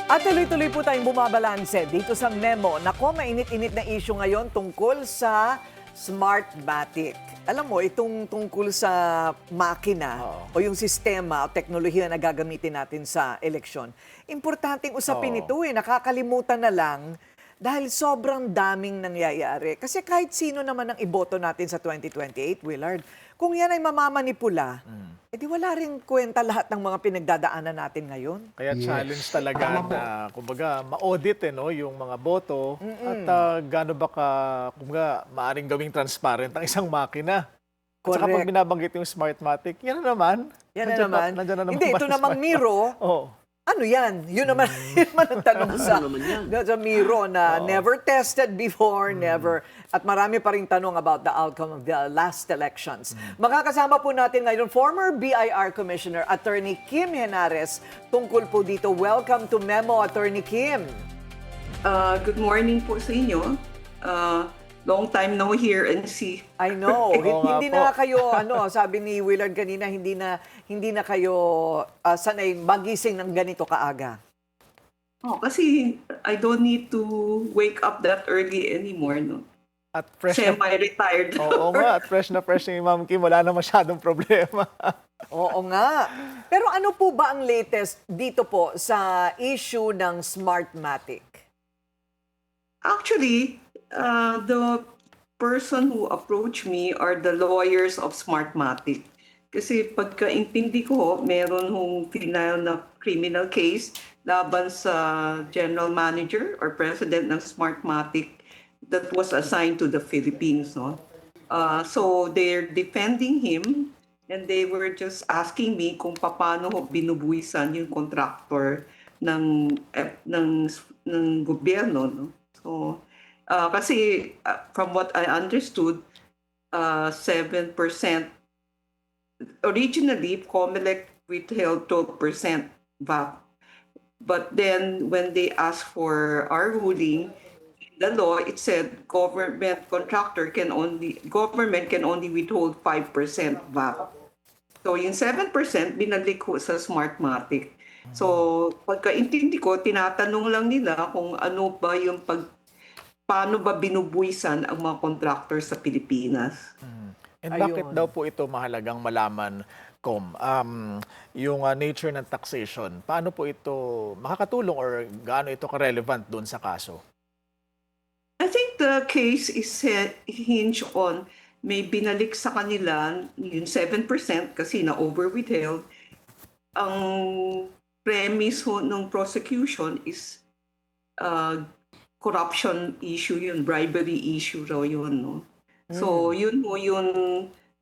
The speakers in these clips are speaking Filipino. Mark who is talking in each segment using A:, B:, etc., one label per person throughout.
A: At tuloy-tuloy po tayong bumabalanse dito sa Memo. Nako, mainit-init na issue ngayon tungkol sa Smartmatic. Alam mo, itong tungkol sa makina o yung sistema o teknolohiya na gagamitin natin sa eleksyon. Importanteng usapin ito nakakalimutan na lang dahil sobrang daming nangyayari. Kasi kahit sino naman ang iboto natin sa 2028, Willard, kung yan ay mamamanipula, edi wala rin kwenta lahat ng mga pinagdadaanan natin ngayon.
B: Kaya challenge talaga na, kumbaga, ma-audit no, yung mga boto at gaano ba ka, kumbaga, maaring gawing transparent ang isang makina. At saka pag
A: Correct.
B: binabanggit yung Smartmatic, yan na naman.
A: Yan na naman.
B: Nandiyan na naman
A: Hindi, ito
B: ang
A: namang Miro.
B: Oo.
A: Ano yan? Yun naman, yun naman ang tanong sa Miro na never tested before, never. At marami pa rin tanong about the outcome of the last elections. Makakasama po natin ngayon former BIR Commissioner Attorney Kim Henares tungkol po dito. Welcome to Memo, Attorney Kim.
C: Good morning po sa inyo. Long time no hear and see.
A: I know.
B: Oo nga
A: Hindi
B: po.
A: na kayo, sabi ni Willard kanina, hindi na kayo sanay magising ng ganito kaaga.
C: Kasi I don't need to wake up that early anymore. No?
B: At fresh na,
C: Semi-retired.
B: oo nga, at fresh na ni Ma'am Kim, wala na masyadong problema.
A: Oo nga. Pero ano po ba ang latest dito po sa issue ng Smartmatic?
C: Actually, the person who approached me are the lawyers of Smartmatic. Kasi pagkaintindi ko, meron hong final na criminal case laban sa general manager or president ng Smartmatic that was assigned to the Philippines. No? So they're defending him and they were just asking me kung paano ho binubuisan yung contractor ng gobyerno. No? So, kasi from what I understood, 7%, originally, COMELEC withheld 12% VAT. But then when they asked for our ruling, the law, it said government can only withhold 5% VAT. So yung 7%, binalik ko sa Smartmatic. So pagkaintindi ko, tinatanong lang nila kung ano ba yung paano ba binubuisan ang mga contractor sa Pilipinas.
B: And bakit
A: Ayun.
B: daw po ito mahalagang malaman, Kom? Yung nature ng taxation, paano po ito makakatulong or gaano ito ka-relevant doon sa kaso?
C: I think the case is hinged on may binalik sa kanila yung 7% kasi na-over-withheld. Ang premise ho ng prosecution is corruption issue yun, bribery issue raw yun. No? So yun ho yung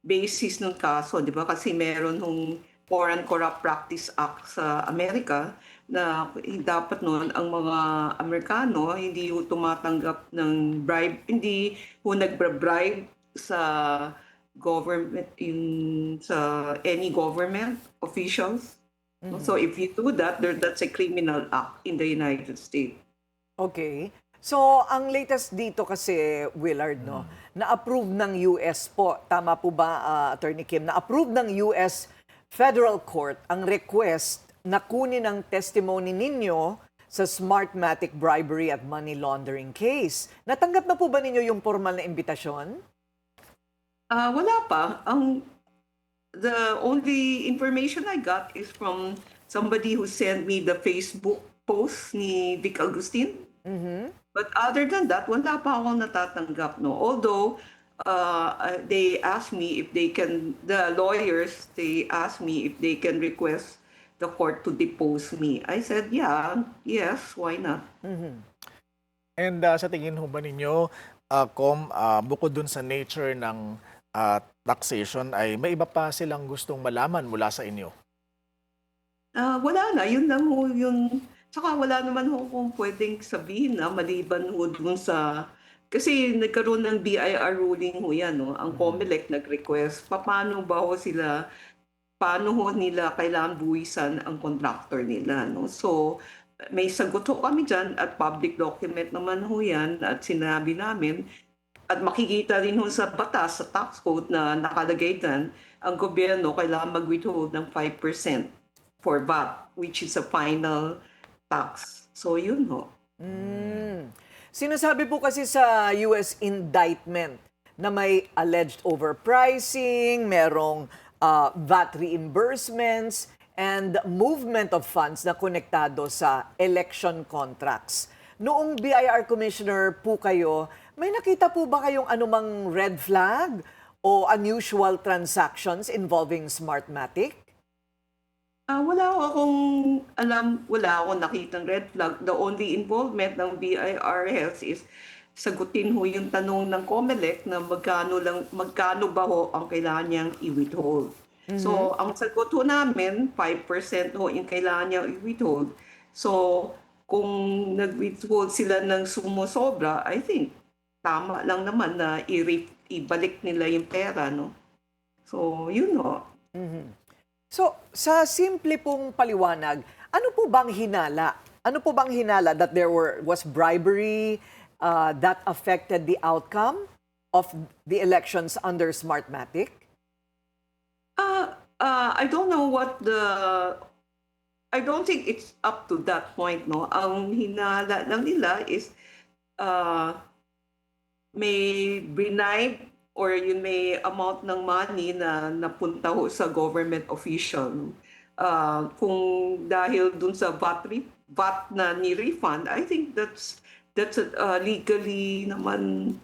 C: basis ng kaso, di ba? Kasi meron hong Foreign Corrupt Practice Act sa Amerika na dapat noon ang mga Amerikano hindi ho tumatanggap ng bribe, hindi ho nagbribe sa government, sa any government officials. So if you do that, that's a criminal act in the United States.
A: Okay. So, ang latest dito kasi, Willard, na-approve ng US po, tama po ba, Attorney Kim, na-approve ng US Federal Court ang request na kunin ang testimony ninyo sa Smartmatic bribery at money laundering case. Natanggap na po ba ninyo yung formal na imbitasyon?
C: Wala pa. The only information I got is from somebody who sent me the Facebook post ni Vic Agustin. But other than that, wala pa akong natatanggap. No? Although, they asked me if they can, the lawyers, they asked me if they can request the court to depose me. I said, yes, why not?
B: And sa tingin ho ba ninyo, Kom, bukod dun sa nature ng taxation, ay may iba pa silang gustong malaman mula sa inyo?
C: Wala na, yun lang ho yung... Tsaka wala naman ho kung pwedeng sabihin na maliban ho dun sa... Kasi nagkaroon ng BIR ruling ho yan, no? Ang COMELEC nag-request, paano ho nila kailangan buwisan ang contractor nila, no? So, may sagot ho kami dyan at public document naman ho yan at sinabi namin at makikita rin ho sa batas, sa tax code na nakalagay dyan, ang gobyerno kailangan mag-withhold ng 5% for VAT, which is a final tax. So yun ho.
A: Sinasabi po kasi sa US indictment na may alleged overpricing, merong VAT reimbursements, and movement of funds na konektado sa election contracts. Noong BIR Commissioner po kayo, may nakita po ba kayong anumang red flag o unusual transactions involving Smartmatic?
C: Wala akong alam, wala akong nakitang red flag. The only involvement ng BIR Health is sagutin ho yung tanong ng COMELEC na magkano ba ho ang kailangan niyang i-withhold. So, ang sagot ho namin, 5% ho yung kailangan niyang i-withhold. So, kung nag-withhold sila ng sumusobra, I think tama lang naman na ibalik nila yung pera, no? So, yun ho.
A: So, sa simple pong paliwanag, ano po bang hinala? Ano po bang hinala that there was bribery that affected the outcome of the elections under Smartmatic?
C: I don't know I don't think it's up to that point, no? Ang hinala lang nila is may bribe or yun may amount ng money na napunta ho sa government official. Kung dahil dun sa VAT na ni-refund, I think that's legally naman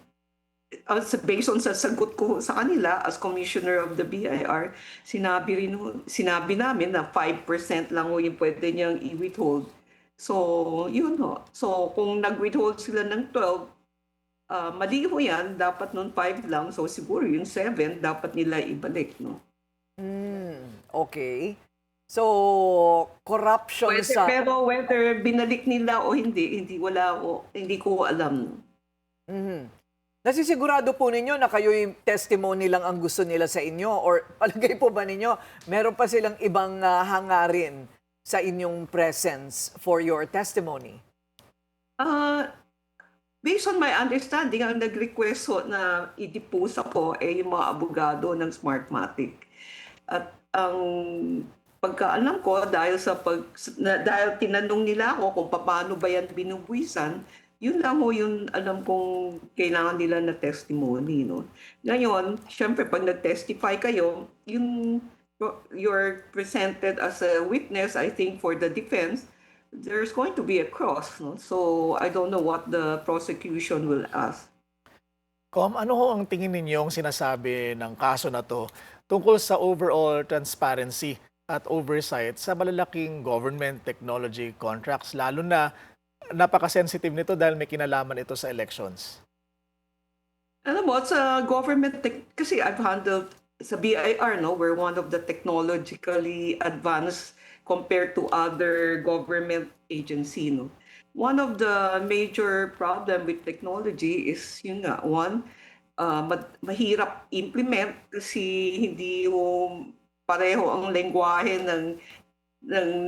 C: based on sa sagot ko sa kanila as commissioner of the BIR, sinabi namin na 5% lang ho yung pwede niyang i-withhold. So, yun ho. So, kung nag-withhold sila ng 12, mali ho yan, dapat nun 5 lang. So, siguro yung 7, dapat nila ibalik, no?
A: Okay. So, corruption sa...
C: Pero whether binalik nila o hindi hindi ko alam.
A: Nasisigurado po ninyo na kayo yung testimony lang ang gusto nila sa inyo? Or palagay po ba ninyo, meron pa silang ibang hangarin sa inyong presence for your testimony?
C: Based on my understanding, ang nag-request ho na i-depose ako yung mga abogado ng Smartmatic. At ang pagkaalam ko, dahil tinanong nila ako kung paano ba yan binubuisan, yun lang ho yung alam kong kailangan nila na testimony. No? Ngayon, syempre pag nag-testify kayo, you're presented as a witness, I think, for the defense, there's going to be a cross. No? So, I don't know what the prosecution will ask.
B: Ano ho ang tingin ninyong sinasabi ng kaso na to tungkol sa overall transparency at oversight sa malalaking government technology contracts, lalo na napaka-sensitive nito dahil may kinalaman ito sa elections?
C: Alam mo, sa government, kasi I've handled sa BIR, no, we're one of the technologically advanced compared to other government agency. No? One of the major problem with technology is, yun nga, one, mahirap implement kasi hindi mo pareho ang lengguwahe ng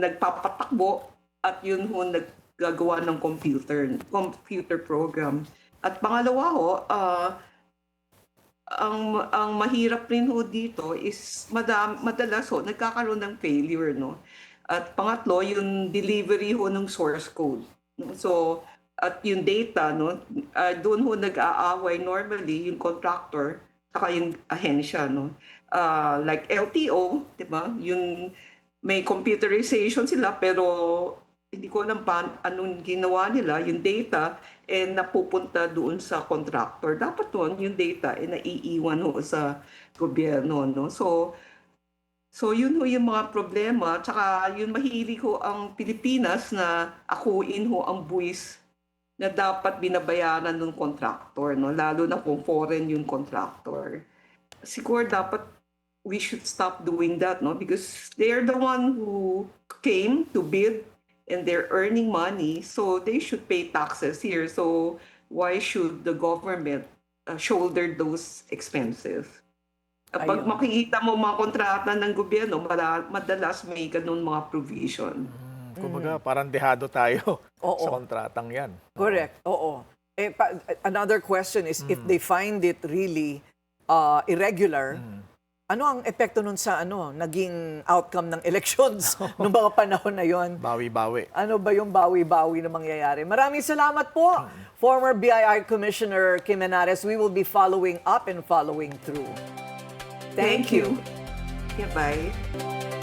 C: nagpapatakbo at yun ho naggagawa ng computer program. At pangalawa ho, ang mahirap rin ho dito is madalas ho nagkakaroon ng failure, no? At pangatlo, yung delivery ho ng source code. No? So, at yung data, no? Doon ho nag-aaway normally yung contractor saka yung ahensya, no? Like LTO, di ba? Yung may computerization sila pero hindi ko alam anong ginawa nila, yung data, napupunta doon sa contractor. Dapat doon, yung data, naiiwan ho sa gobyerno. No? So yun ho yung mga problema. Tsaka yun mahilig ho ang Pilipinas na akuin ho ang buwis na dapat binabayaran ng contractor. No? Lalo na kung foreign yung contractor. Siguro dapat we should stop doing that, no? Because they're the one who came to bid and they're earning money, so they should pay taxes here. So why should the government shoulder those expenses? Pag makikita mo mga kontrata ng gobyerno, madalas may ganun mga provision.
B: Kumbaga, parang dehado tayo sa kontratang yan.
A: Correct, oo. Another question is, if they find it really irregular, Ano ang epekto nun sa naging outcome ng elections noong mga panahon na yon?
B: Bawi-bawi.
A: Ano ba yung bawi-bawi na mangyayari? Maraming salamat po, former BIR Commissioner Kim Henares. We will be following up and following through. Thank you.
C: Yeah, bye.